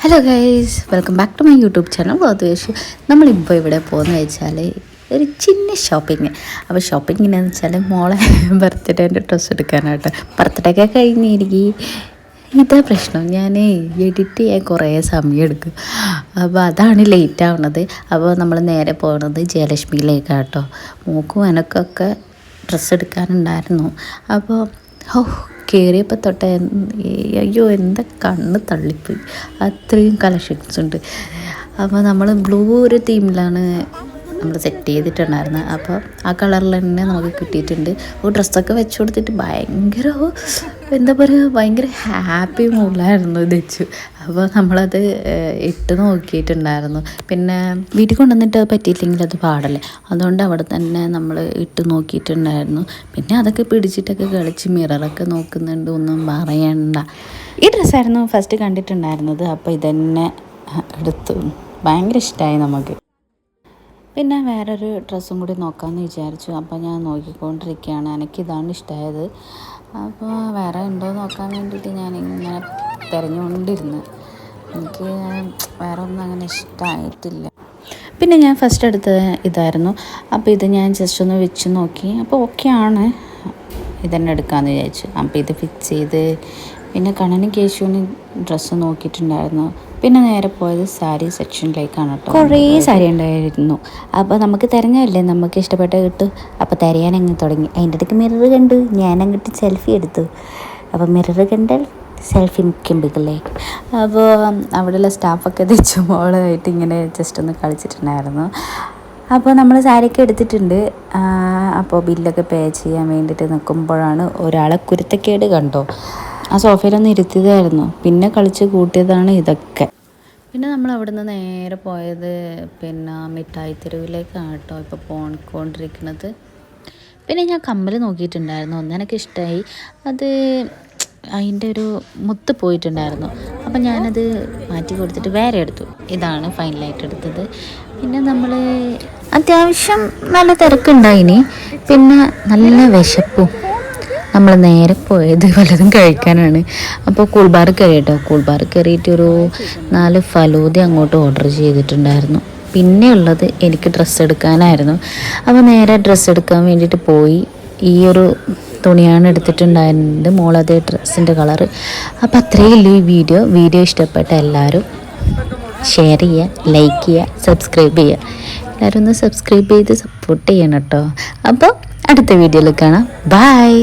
Hello guys, welcome back to my YouTube channel വാതുവേഷു. നമ്മളിപ്പോൾ ഇവിടെ പോകുന്നത് വെച്ചാൽ ഒരു ചിന്ന ഷോപ്പിങ്. അപ്പോൾ ഷോപ്പിങ്ങിനെന്ന് വെച്ചാൽ മോളെ ബർത്ത്ഡേൻ്റെ ഡ്രസ്സ് എടുക്കാനായിട്ട്. ബർത്ത്ഡേ ഒക്കെ കഴിഞ്ഞിരിക്കും. ഇതാ പ്രശ്നം, ഞാൻ എഡിറ്റ് ചെയ്യാൻ കുറേ സമയം എടുക്കും. അപ്പോൾ അതാണ് ലേറ്റ് ആവുന്നത്. അപ്പോൾ നമ്മൾ നേരെ പോകുന്നത് ജയലക്ഷ്മിയിലേക്കാണ് കേട്ടോ. മൂക്കും എനക്കൊക്കെ ഡ്രസ്സ് എടുക്കാനുണ്ടായിരുന്നു. അപ്പോൾ കയറിയപ്പോൾ തൊട്ട് അയ്യോ എന്താ കണ്ണ് തള്ളിപ്പോയി, അത്രയും കളക്ഷൻസ് ഉണ്ട്. അപ്പോൾ നമ്മൾ ബ്ലൂ ഒരു തീമിലാണ് നമ്മൾ സെറ്റ് ചെയ്തിട്ടുണ്ടായിരുന്നത്. അപ്പോൾ ആ കളറിൽ തന്നെ നമുക്ക് കിട്ടിയിട്ടുണ്ട്. ഡ്രസ്സൊക്കെ വെച്ച് കൊടുത്തിട്ട് ഭയങ്കര എന്താ പറയുക, ഭയങ്കര ഹാപ്പി മൂഡിലായിരുന്നു ഇത് വെച്ചു. അപ്പോൾ നമ്മളത് ഇട്ട് നോക്കിയിട്ടുണ്ടായിരുന്നു. പിന്നെ വീട്ടിൽ കൊണ്ടുവന്നിട്ട് അത് പറ്റിയില്ലെങ്കിൽ അത് പാടല്ലേ, അതുകൊണ്ട് അവിടെ തന്നെ നമ്മൾ ഇട്ട് നോക്കിയിട്ടുണ്ടായിരുന്നു. പിന്നെ അതൊക്കെ പിടിച്ചിട്ടൊക്കെ കളിച്ച് മിററൊക്കെ നോക്കുന്നുണ്ട്, ഒന്നും പറയണ്ട. ഈ ഡ്രസ്സായിരുന്നു ഫസ്റ്റ് കണ്ടിട്ടുണ്ടായിരുന്നത്. അപ്പോൾ ഇതന്നെ എടുത്തു, ഭയങ്കര ഇഷ്ടമായി നമുക്ക്. പിന്നെ വേറൊരു ഡ്രസ്സും കൂടി നോക്കാമെന്ന് വിചാരിച്ചു. അപ്പോൾ ഞാൻ നോക്കിക്കൊണ്ടിരിക്കുകയാണ്, എനിക്കിതാണ് ഇഷ്ടമായത്. അപ്പോൾ വേറെ ഉണ്ടോ നോക്കാൻ വേണ്ടിയിട്ട് ഞാനിങ്ങനെ തിരഞ്ഞുകൊണ്ടിരുന്നു. എനിക്ക് വേറെ ഒന്നും അങ്ങനെ ഇഷ്ടമായിട്ടില്ല. പിന്നെ ഞാൻ ഫസ്റ്റ് എടുത്തത് ഇതായിരുന്നു. അപ്പോൾ ഇത് ഞാൻ ജസ്റ്റ് ഒന്ന് വെച്ച് നോക്കി. അപ്പോൾ ഓക്കെയാണ്, ഇതന്നെ എടുക്കാമെന്ന് വിചാരിച്ചു. അപ്പോൾ ഇത് ഫിക്സ് ചെയ്ത് പിന്നെ കണ്ണനും കേശുവിന് ഡ്രസ്സ് നോക്കിയിട്ടുണ്ടായിരുന്നു. പിന്നെ നേരെ പോയത് സാരി സെക്ഷനിലേക്കാണ് കേട്ടോ. കുറേ സാരി ഉണ്ടായിരുന്നു. അപ്പോൾ നമുക്ക് തിരഞ്ഞല്ലേ, നമുക്ക് ഇഷ്ടപ്പെട്ട കിട്ടും. അപ്പോൾ തിരയാനങ്ങ് തുടങ്ങി. അതിൻ്റെ ഇടയ്ക്ക് മിറർ കണ്ടു, ഞാനങ്ങോട്ട് സെൽഫി എടുത്തു. അപ്പോൾ മിറർ കണ്ടാൽ സെൽഫി മുഖ്യമ്പിക്കല്ലേ. അപ്പോൾ അവിടെയുള്ള സ്റ്റാഫൊക്കെ മോളായിട്ട് ഇങ്ങനെ ജസ്റ്റ് ഒന്ന് കളിച്ചിട്ടുണ്ടായിരുന്നു. അപ്പോൾ നമ്മൾ സാരിയൊക്കെ എടുത്തിട്ടുണ്ട്. അപ്പോൾ ബില്ലൊക്കെ പേ ചെയ്യാൻ വേണ്ടിയിട്ട് നിൽക്കുമ്പോഴാണ് ഒരാളെ കുരുത്തക്കേട് കണ്ടോ, ആ സോഫയിലൊന്ന് ഇരുത്തിയതായിരുന്നു. പിന്നെ കളിച്ച് കൂട്ടിയതാണ് ഇതൊക്കെ. പിന്നെ നമ്മൾ അവിടെ നിന്ന് നേരെ പോയത് പിന്നെ മിഠായി തെരുവിലേക്കാണ് കേട്ടോ ഇപ്പോൾ പോയിക്കൊണ്ടിരിക്കുന്നത്. പിന്നെ ഞാൻ കമ്മൽ നോക്കിയിട്ടുണ്ടായിരുന്നു, ഒന്നെനിക്ക് ഇഷ്ടമായി. അത് അതിൻ്റെ ഒരു മുത്ത് പോയിട്ടുണ്ടായിരുന്നു. അപ്പം ഞാനത് മാറ്റി കൊടുത്തിട്ട് വേറെ എടുത്തു. ഇതാണ് ഫൈനലായിട്ട് എടുത്തത്. പിന്നെ നമ്മൾ അത്യാവശ്യം നല്ല തിരക്കുണ്ടായിനി. പിന്നെ നല്ല വിശപ്പും. നമ്മൾ നേരെ പോയത് വല്ലതും കഴിക്കാനാണ്. അപ്പോൾ കൂൾബാർ കയറി കേട്ടോ. കൂൾബാർ കയറിയിട്ടൊരു 4 ഫലൂദ അങ്ങോട്ട് ഓർഡർ ചെയ്തിട്ടുണ്ടായിരുന്നു. പിന്നെ ഉള്ളത് എനിക്ക് ഡ്രസ്സ് എടുക്കാനായിരുന്നു. അപ്പോൾ നേരെ ഡ്രസ്സ് എടുക്കാൻ വേണ്ടിയിട്ട് പോയി. ഈ ഒരു തുണിയാണ് എടുത്തിട്ടുണ്ടായിരുന്നത്, മോളതേ ഡ്രസ്സിൻ്റെ കളറ്. അപ്പോൾ അത്രയേ ഉള്ളൂ ഈ വീഡിയോ ഇഷ്ടപ്പെട്ട എല്ലാവരും ഷെയർ ചെയ്യുക, ലൈക്ക് ചെയ്യുക, സബ്സ്ക്രൈബ് ചെയ്യുക. എല്ലാവരും ഒന്ന് സബ്സ്ക്രൈബ് ചെയ്ത് സപ്പോർട്ട് ചെയ്യണം കേട്ടോ. അപ്പോൾ അടുത്ത വീഡിയോയിൽ കാണാം. ബൈ.